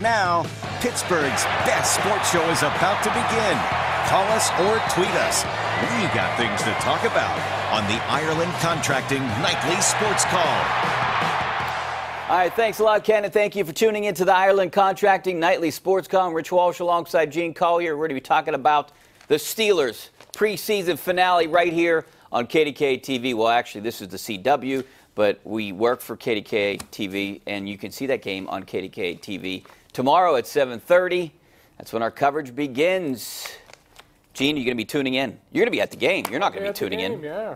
Now, Pittsburgh's best sports show is about to begin. Call us or tweet us. We got things to talk about on the Ireland Contracting Nightly Sports Call. All right, thanks a lot, Ken, and thank you for tuning into the Ireland Contracting Nightly Sports Call. I'm Rich Walsh alongside Gene Collier. We're going to be talking about the Steelers preseason finale right here on KDKA-TV. Well, actually, this is the CW, but we work for KDKA-TV, and you can see that game on KDKA-TV tomorrow at 7:30. That's when our coverage begins. Gene, you're going to be tuning in. You're going to be at the game. You're not going to be tuning in. Yeah.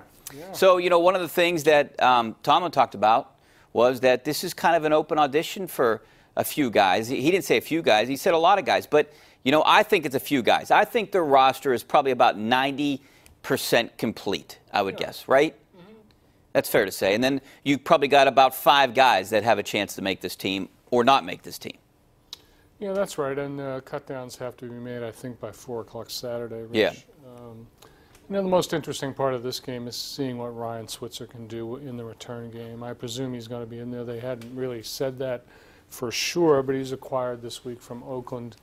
So, you know, one of the things that Tomlin talked about was that this is kind of an open audition for a few guys. He didn't say a few guys. He said a lot of guys. But, you know, I think it's a few guys. I think their roster is probably about 90% complete, I would guess, right? Mm-hmm. That's fair to say. And then you probably got about 5 guys that have a chance to make this team or not make this team. Yeah, that's right. And cut-downs have to be made, I think, by 4 o'clock Saturday, Rich. Yeah. You know, the most interesting part of this game is seeing what Ryan Switzer can do in the return game. I presume he's going to be in there. They hadn't really said that for sure, but he's acquired this week from Oakland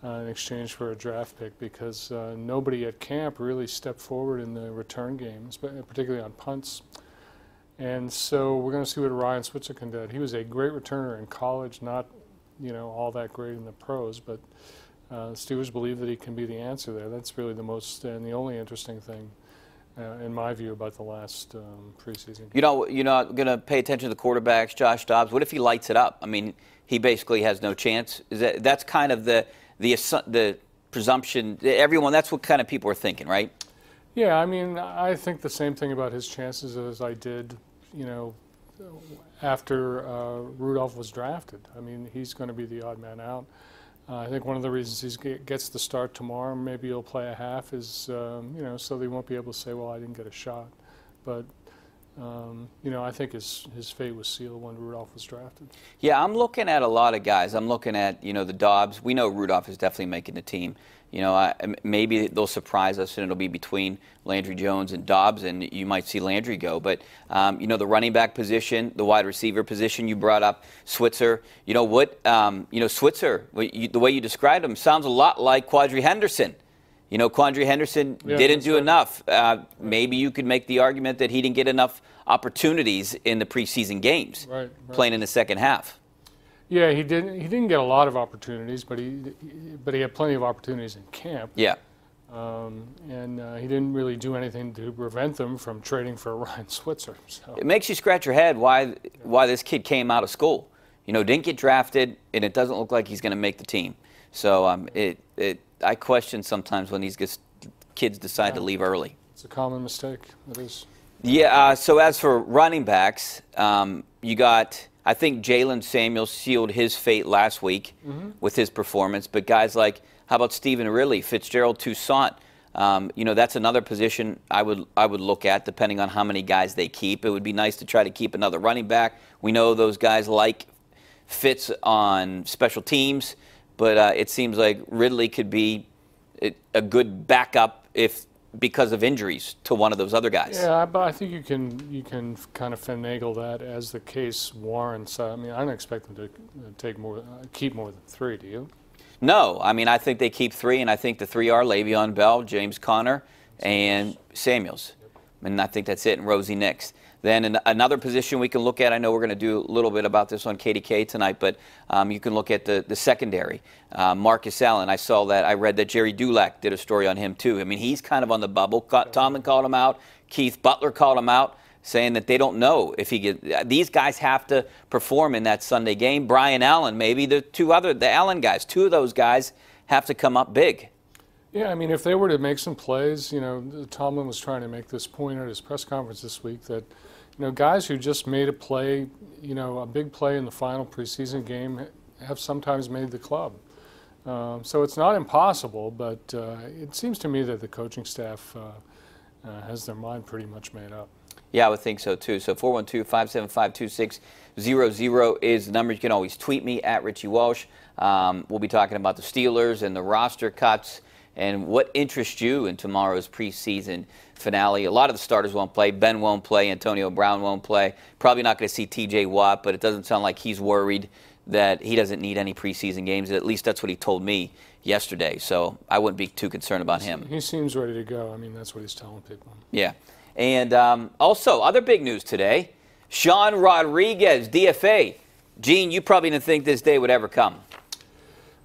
in exchange for a draft pick because nobody at camp really stepped forward in the return games, particularly on punts. And so we're going to see what Ryan Switzer can do. He was a great returner in college, not all that great in the pros, but Steelers believe that he can be the answer there. That's really the most and the only interesting thing, in my view, about the last preseason. You're not going to pay attention to the quarterbacks, Josh Dobbs. What if he lights it up? I mean, he basically has no chance. That's kind of the presumption. Everyone, that's what kind of people are thinking, right? Yeah, I mean, I think the same thing about his chances as I did, after Rudolph was drafted. I mean, he's going to be the odd man out. I think one of the reasons he gets the start tomorrow, maybe he'll play a half, is, so they won't be able to say, well, I didn't get a shot. But, I think his fate was sealed when Rudolph was drafted. Yeah, I'm looking at a lot of guys. I'm looking at, the Dobbs. We know Rudolph is definitely making the team. Maybe they'll surprise us, and it'll be between Landry Jones and Dobbs, and you might see Landry go. But, the running back position, the wide receiver position, you brought up Switzer. Switzer, the way you described him, sounds a lot like Quadri Henderson. Quadri Henderson didn't do enough. Maybe you could make the argument that he didn't get enough opportunities in the preseason games, playing in the second half. Yeah, he didn't get a lot of opportunities, but he had plenty of opportunities in camp. Yeah. And he didn't really do anything to prevent them from trading for Ryan Switzer. So. It makes you scratch your head why this kid came out of school. Didn't get drafted, and it doesn't look like he's going to make the team. So I question sometimes when these kids decide to leave early. It's a common mistake. It is. Yeah. So as for running backs, you got. I think Jalen Samuels sealed his fate last week with his performance. But guys like, how about Stephen Ridley, Fitzgerald Toussaint? That's another position I would look at depending on how many guys they keep. It would be nice to try to keep another running back. We know those guys like Fitz on special teams, but it seems like Ridley could be a good backup because of injuries to one of those other guys. Yeah, but I think you can kind of finagle that as the case warrants. I mean, I don't expect them to keep more than 3. Do you? No, I mean I think they keep 3, and I think the 3 are Le'Veon Bell, James Conner, and Samuels, and I think that's it. And Rosie Nix. Then another position we can look at, I know we're going to do a little bit about this on KDK tonight, but you can look at the secondary. Marcus Allen, I read that Jerry Dulac did a story on him too. I mean, he's kind of on the bubble. Tomlin called him out. Keith Butler called him out, saying that they don't know if these guys have to perform in that Sunday game. Brian Allen, maybe the Allen guys, 2 of those guys have to come up big. Yeah, I mean, if they were to make some plays, Tomlin was trying to make this point at his press conference this week that, guys who just made a play, a big play in the final preseason game have sometimes made the club. So it's not impossible, but it seems to me that the coaching staff has their mind pretty much made up. Yeah, I would think so too. So 412-575-2600 is the number. You can always tweet me at Richie Walsh. We'll be talking about the Steelers and the roster cuts and what interests you in tomorrow's preseason finale. A lot of the starters won't play. Ben won't play. Antonio Brown won't play. Probably not going to see T.J. Watt, but it doesn't sound like he's worried that he doesn't need any preseason games. At least that's what he told me yesterday. So I wouldn't be too concerned about him. He seems ready to go. I mean, that's what he's telling people. Yeah. And also, other big news today, Sean Rodriguez, DFA. Gene, you probably didn't think this day would ever come.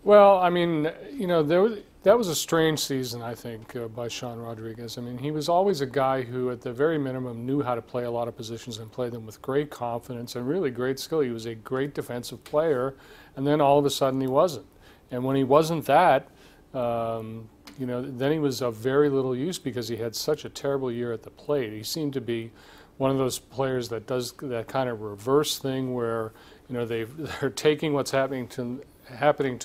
Well, I mean, you know, that was a strange season, I think, by Sean Rodriguez. I mean, he was always a guy who, at the very minimum, knew how to play a lot of positions and play them with great confidence and really great skill. He was a great defensive player, and then all of a sudden he wasn't. And when he wasn't that, you know, then he was of very little use because he had such a terrible year at the plate. He seemed to be one of those players that does that kind of reverse thing where, you know, they're taking what's happening to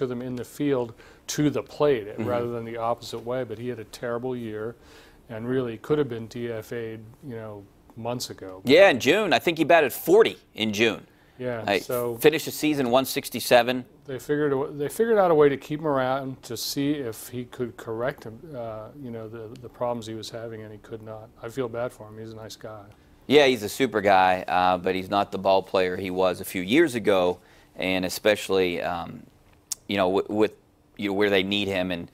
them in the field to the plate rather than the opposite way. But he had a terrible year and really could have been DFA'd, you know, months ago. Yeah, in June. I think he batted 40 in June. Yeah, so finished the season 167. They figured out a way to keep him around to see if he could correct him, you know, the problems he was having, and he could not. I feel bad for him. He's a nice guy. Yeah, he's a super guy, but he's not the ball player he was a few years ago, and especially, you know, with you know, where they need him, and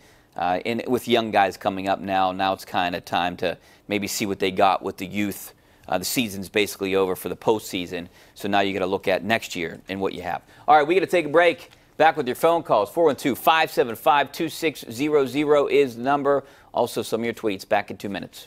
with young guys coming up now it's kind of time to maybe see what they got with the youth. The season's basically over for the postseason, so now you got to look at next year and what you have. All right, we got to take a break. Back with your phone calls. 412-575-2600 is the number. Also, some of your tweets. Back in 2 minutes.